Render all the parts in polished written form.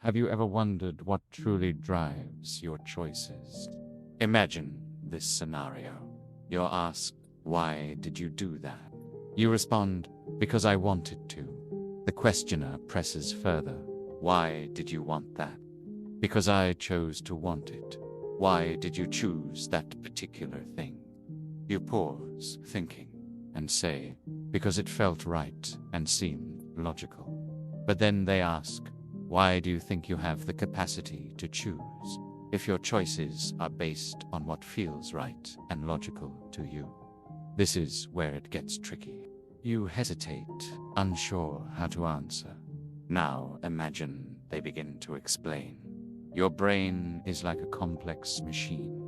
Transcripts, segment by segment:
Have you ever wondered what truly drives your choices? Imagine this scenario. You're asked, "Why did you do that?" You respond, "Because I wanted to." The questioner presses further. "Why did you want that?" "Because I chose to want it." "Why did you choose that particular thing?" You pause, thinking, and say, "Because it felt right and seemed logical." But then they ask, "Why do you think you have the capacity to choose, if your choices are based on what feels right and logical to you?" This is where it gets tricky. You hesitate, unsure how to answer. Now imagine they begin to explain. Your brain is like a complex machine.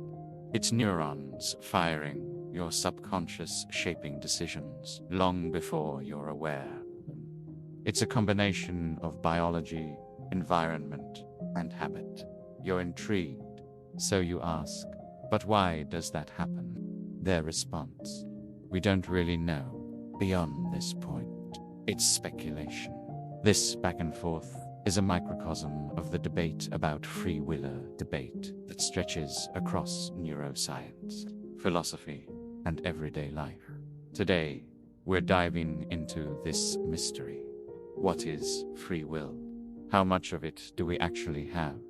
Its neurons firing, your subconscious shaping decisions long before you're aware. It's a combination of biology, environment, and habit. You're intrigued, so you ask, "But why does that happen?" Their response, "We don't really know. Beyond this point, it's speculation." This back and forth is a microcosm of the debate about free will, a debate that stretches across neuroscience, philosophy, and everyday life. Today, we're diving into this mystery. What is free will? How much of it do we actually have?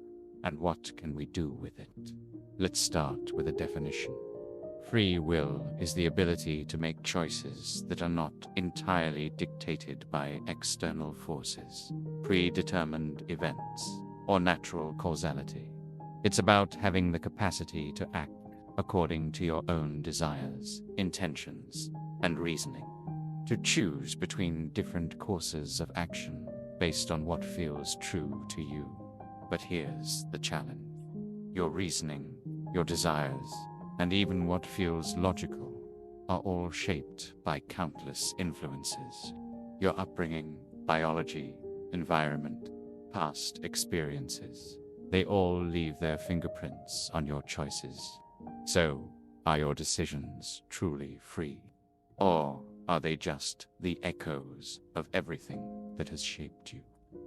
And what can we do with it? Let's start with a definition. Free will is the ability to make choices that are not entirely dictated by external forces, predetermined events, or natural causality. It's about having the capacity to act according to your own desires, intentions, and reasoning. To choose between different courses of action based on what feels true to you. But here's the challenge. Your reasoning, your desires, and even what feels logical are all shaped by countless influences. Your upbringing, biology, environment, past experiences. They all leave their fingerprints on your choices. So, are your decisions truly free? Or are they just the echoes of everything that has shaped you?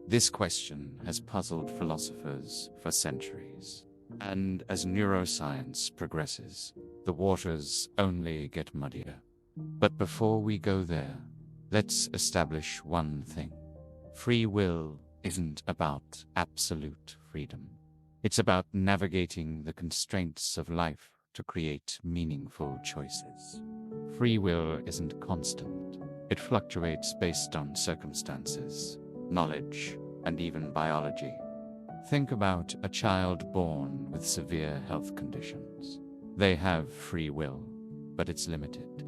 This question has puzzled philosophers for centuries. And as neuroscience progresses, the waters only get muddier. But before we go there, let's establish one thing. Free will isn't about absolute freedom. It's about navigating the constraints of life to create meaningful choices. Free will isn't constant. It fluctuates based on circumstances, knowledge, and even biology. Think about a child born with severe health conditions. They have free will, but it's limited.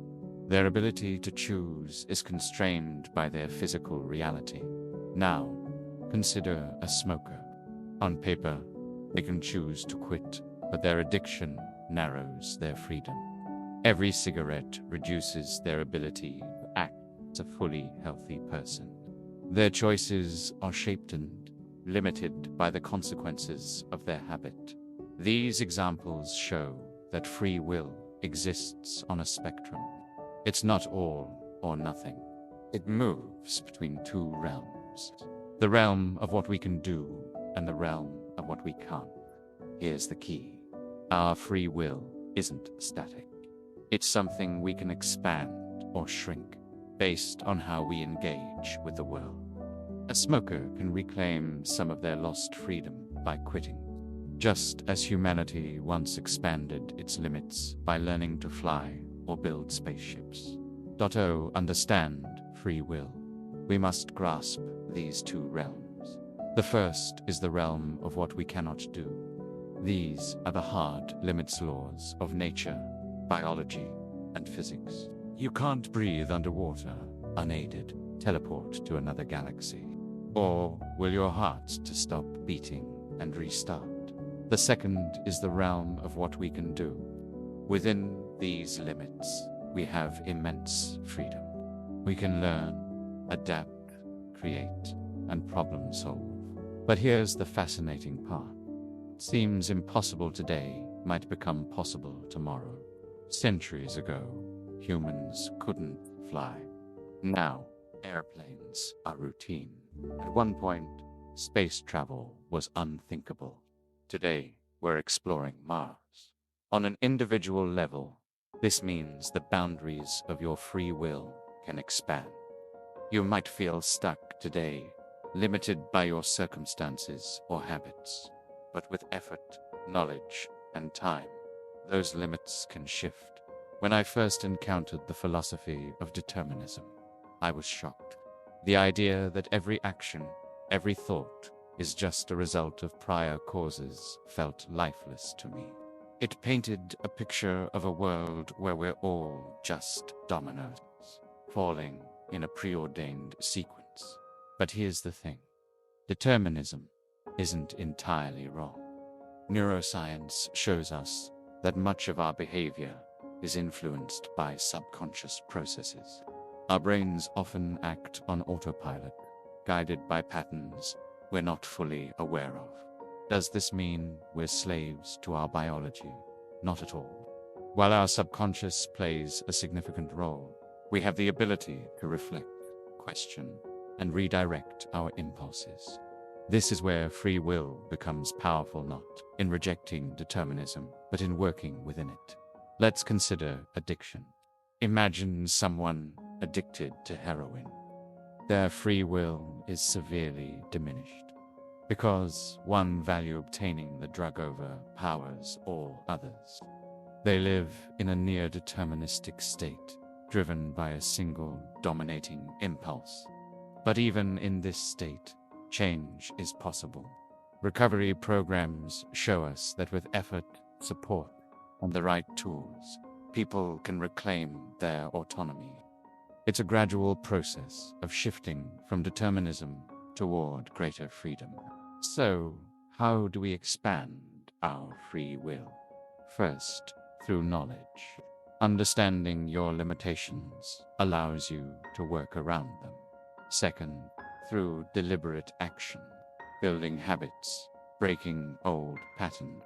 Their ability to choose is constrained by their physical reality. Now, consider a smoker. On paper, they can choose to quit, but their addiction narrows their freedom. Every cigarette reduces their ability to act as a fully healthy person. Their choices are shaped and limited by the consequences of their habit. These examples show that free will exists on a spectrum. It's not all or nothing. It moves between two realms. The realm of what we can do and the realm of what we can't. Here's the key. Our free will isn't static. It's something we can expand or shrink based on how we engage with the world. A smoker can reclaim some of their lost freedom by quitting, just as humanity once expanded its limits by learning to fly or build spaceships. Understand free will. We must grasp these two realms. The first is the realm of what we cannot do. These are the hard limits laws of nature, biology, and physics. You can't breathe underwater, unaided, teleport to another galaxy. Or will your heart to stop beating and restart? The second is the realm of what we can do. Within these limits, we have immense freedom. We can learn, adapt, create, and problem solve. But here's the fascinating part. What seems impossible today might become possible tomorrow. Centuries ago, humans couldn't fly. Now, airplanes are routine. At one point, space travel was unthinkable. Today, we're exploring Mars. On an individual level, this means the boundaries of your free will can expand. You might feel stuck today, limited by your circumstances or habits. But with effort, knowledge, and time, those limits can shift. When I first encountered the philosophy of determinism, I was shocked. The idea that every action, every thought, is just a result of prior causes felt lifeless to me. It painted a picture of a world where we're all just dominoes, falling in a preordained sequence. But here's the thing. Determinism isn't entirely wrong. Neuroscience shows us that much of our behavior is influenced by subconscious processes. Our brains often act on autopilot, guided by patterns we're not fully aware of. Does this mean we're slaves to our biology? Not at all. While our subconscious plays a significant role, we have the ability to reflect, question, and redirect our impulses. This is where free will becomes powerful, not in rejecting determinism, but in working within it. Let's consider addiction. Imagine someone addicted to heroin. Their free will is severely diminished because one value obtaining the drug overpowers all others. They live in a near deterministic state, driven by a single dominating impulse. But even in this state, change is possible. Recovery programs show us that with effort, support, and the right tools, people can reclaim their autonomy. It's a gradual process of shifting from determinism toward greater freedom. So, how do we expand our free will? First, through knowledge. Understanding your limitations allows you to work around them. Second, through deliberate action. Building habits, breaking old patterns,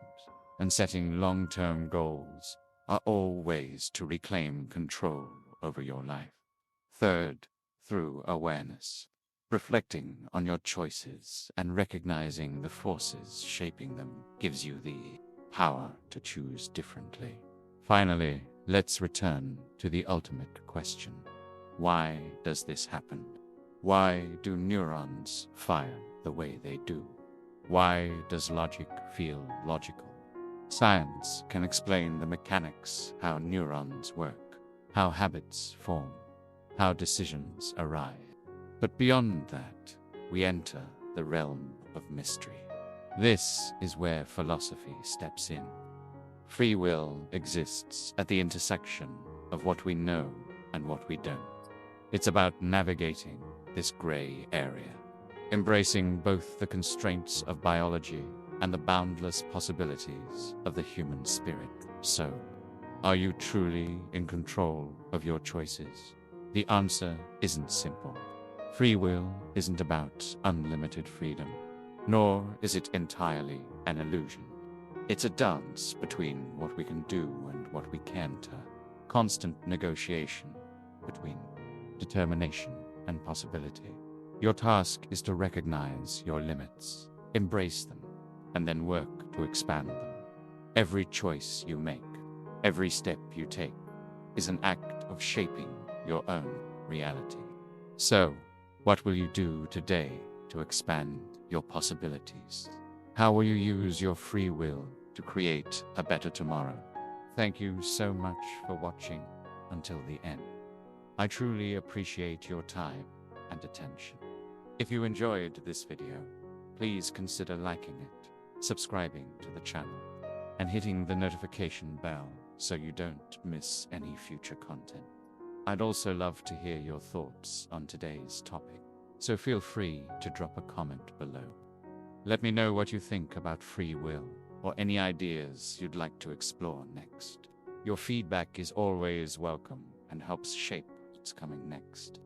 and setting long-term goals are all ways to reclaim control over your life. Third, through awareness. Reflecting on your choices and recognizing the forces shaping them gives you the power to choose differently. Finally, let's return to the ultimate question. Why does this happen? Why do neurons fire the way they do? Why does logic feel logical? Science can explain the mechanics, how neurons work, how habits form, how decisions arise. But beyond that, we enter the realm of mystery. This is where philosophy steps in. Free will exists at the intersection of what we know and what we don't. It's about navigating this gray area, embracing both the constraints of biology and the boundless possibilities of the human spirit. So, are you truly in control of your choices? The answer isn't simple. Free will isn't about unlimited freedom, nor is it entirely an illusion. It's a dance between what we can do and what we can't, a constant negotiation between determination and possibility. Your task is to recognize your limits, embrace them, and then work to expand them. Every choice you make, every step you take, is an act of shaping your own reality. So, what will you do today to expand your possibilities? How will you use your free will to create a better tomorrow? Thank you so much for watching until the end. I truly appreciate your time and attention. If you enjoyed this video, please consider liking it, subscribing to the channel, and hitting the notification bell so you don't miss any future content. I'd also love to hear your thoughts on today's topic, so feel free to drop a comment below. Let me know what you think about free will or any ideas you'd like to explore next. Your feedback is always welcome and helps shape what's coming next.